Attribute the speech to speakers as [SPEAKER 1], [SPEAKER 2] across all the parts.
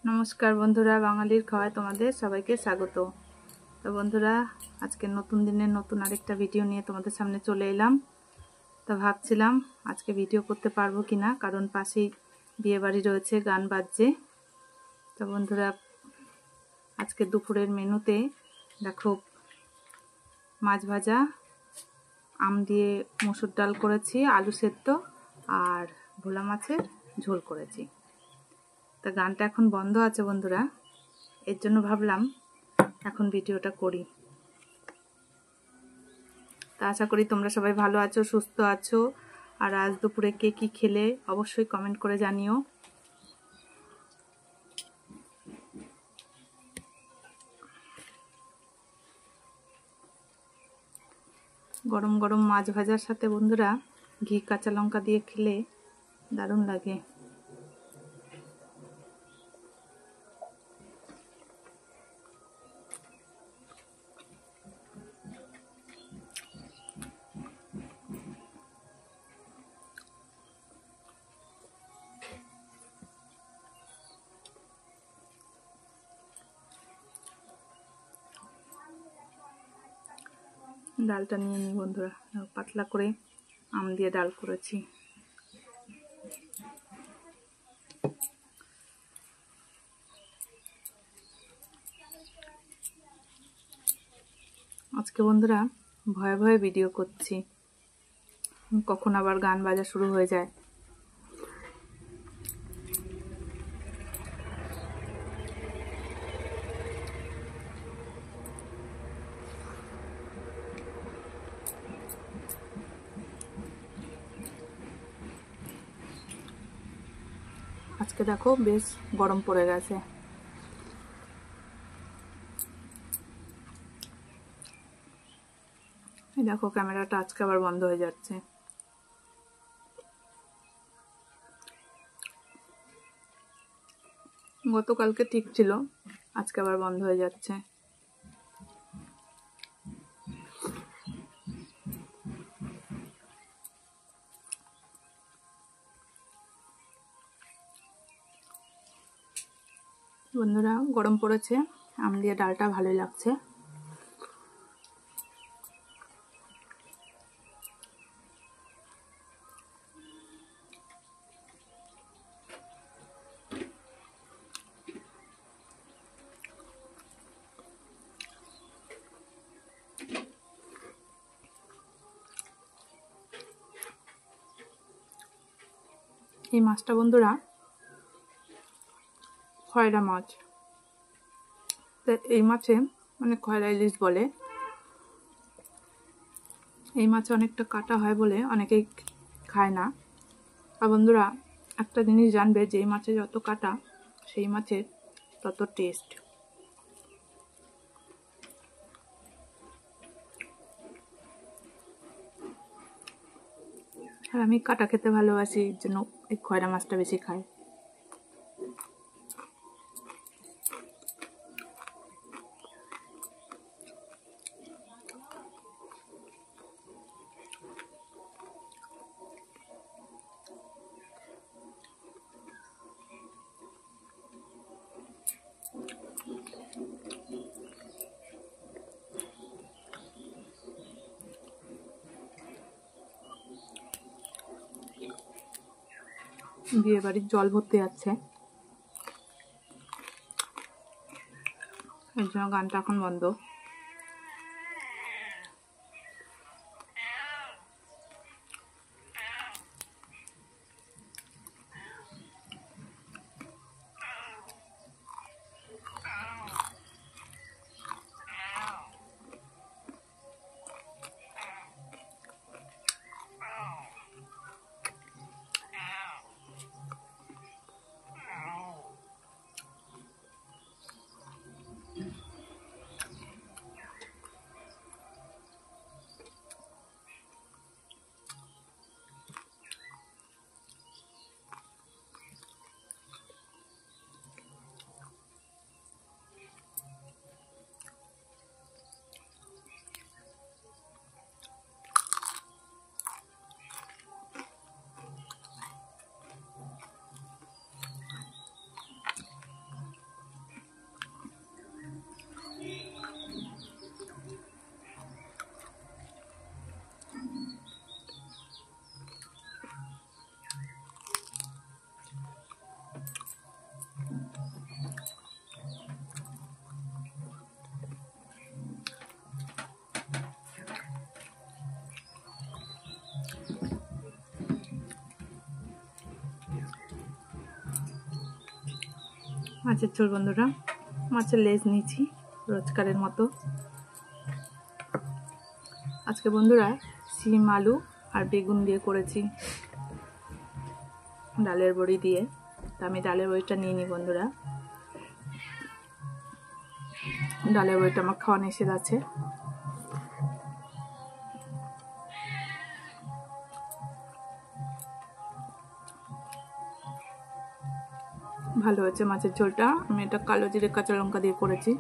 [SPEAKER 1] নমস্কার বন্ধুরা, বাঙালির খাওয়ায় তোমাদের সবাইকে স্বাগত। তো বন্ধুরা, আজকে নতুন দিনের নতুন আরেকটা ভিডিও নিয়ে তোমাদের সামনে চলে এলাম। তো ভাবছিলাম আজকে ভিডিও করতে পারবো কিনা, কারণ পাশেই বিয়ে বাড়ি রয়েছে, গান বাজছে। তো বন্ধুরা, আজকে দুপুরের মেনুতে দেখো, মাছ ভাজা, আম দিয়ে মসুর ডাল করেছি, আলু সেদ্ধ আর ভোলা মাছের ঝোল করেছি। তা গানটা এখন বন্ধ আছে বন্ধুরা, এর জন্য ভাবলাম এখন ভিডিওটা করি। তা আশা করি তোমরা সবাই ভালো আছো, সুস্থ আছো। আর আজ দুপুরে কে কি খেলে অবশ্যই কমেন্ট করে জানিও। গরম গরম মাছ ভাজার সাথে বন্ধুরা ঘি কাঁচা লঙ্কা দিয়ে খেলে দারুণ লাগে। ডালটা নিয়ে নিই বন্ধুরা, পাতলা করে আম দিয়ে ডাল করেছি। আজকে বন্ধুরা ভয়ে ভয়ে ভিডিও করছি, কখন আবার গান বাজা শুরু হয়ে যায়। আজকে দেখো বেশ গরম পড়ে গেছে। এই দেখো ক্যামেরাটা আজকে আবার বন্ধ হয়ে যাচ্ছে। গতকালকে ঠিক ছিল, আজকে আবার বন্ধ হয়ে যাচ্ছে। বন্ধুরা গরম পড়েছে, আম দিয়ে ডালটা ভালোই লাগছে। এই মাছটা বন্ধুরা খয়রা মাছ। তো এই মাছে মানে খয়রা ইলিশ বলে। এই মাছে অনেকটা কাটা হয় বলে অনেকেই খায় না। আর বন্ধুরা একটা জিনিস জানবে, যে এই মাছে যত কাটা সেই মাছের তত টেস্ট। আর আমি কাটা খেতে ভালোবাসি, এর জন্য এই খয়রা মাছটা বেশি খাই। বিয়ে বাড়ির জল ভর্তি যাচ্ছে, এর জন্য গানটা এখন বন্ধ। মাছের ঝোল বন্ধুরা, মাছের লেজ নিয়েছি রোজকারের মতো। আজকে বন্ধুরা শিম, আলু আর বেগুন দিয়ে করেছি ডালের বড়ি দিয়ে। তা আমি ডালের বড়িটা নিয়ে নিই বন্ধুরা। ডালের বড়িটা আমার খাওয়া নিষেধ আছে। ভালো হয়েছে মাছের ঝোলটা। আমি এটা কালো জিরে কাঁচা লঙ্কা দিয়ে করেছি।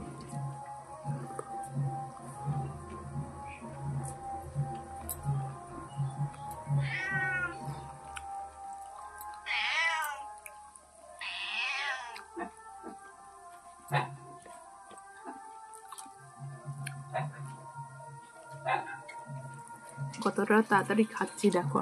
[SPEAKER 1] কতটা তাড়াতাড়ি খাচ্ছি দেখো।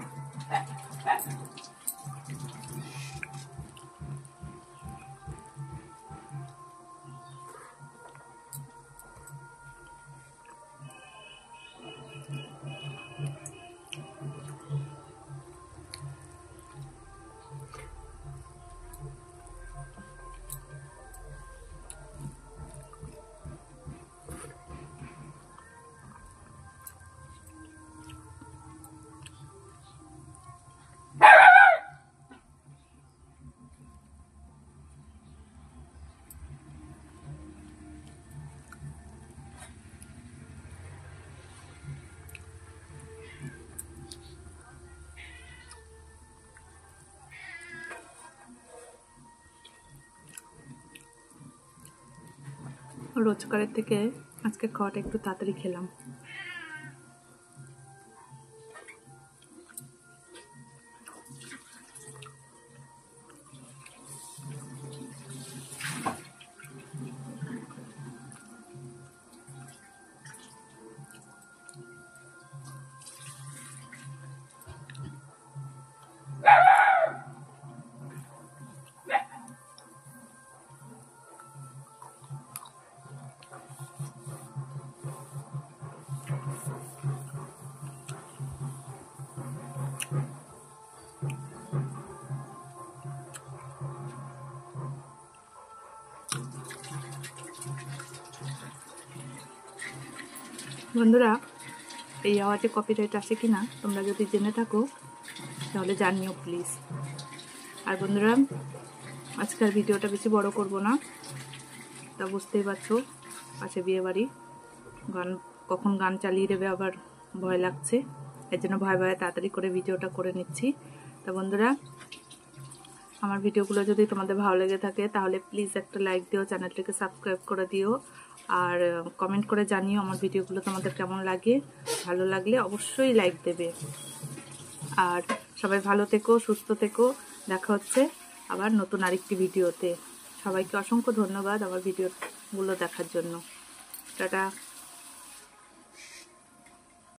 [SPEAKER 1] রোজকারের থেকে আজকে খাওয়াটা একটু তাড়াতাড়ি খেলাম। বন্ধুরা, এই আওয়াজে কপিরাইট আসে কিনা তোমরা যদি জেনে থাকো তাহলে জানিও প্লিজ। আর বন্ধুরা, আজকের ভিডিওটা বেশি বড় করব না। তা বুঝতেই পারছো পাশে বিয়ে বাড়ি, কখন গান চালিয়ে দেবে আবার ভয় লাগছে। এর জন্য ভয়ে ভয়ে তাড়াতাড়ি করে ভিডিওটা করে নিচ্ছি। তা বন্ধুরা, আমার ভিডিওগুলো যদি তোমাদের ভালো লেগে থাকে তাহলে প্লিজ একটা লাইক দিও, চ্যানেলটিকে সাবস্ক্রাইব করে দিও, আর কমেন্ট করে জানিও আমার ভিডিওগুলো তোমাদের কেমন লাগে। ভালো লাগলে অবশ্যই লাইক দেবে। আর সবাই ভালো থেকো, সুস্থ থেকো। দেখা হচ্ছে আবার নতুন আরেকটি ভিডিওতে। সবাইকে অসংখ্য ধন্যবাদ আমার ভিডিওগুলো দেখার জন্য। টাটা।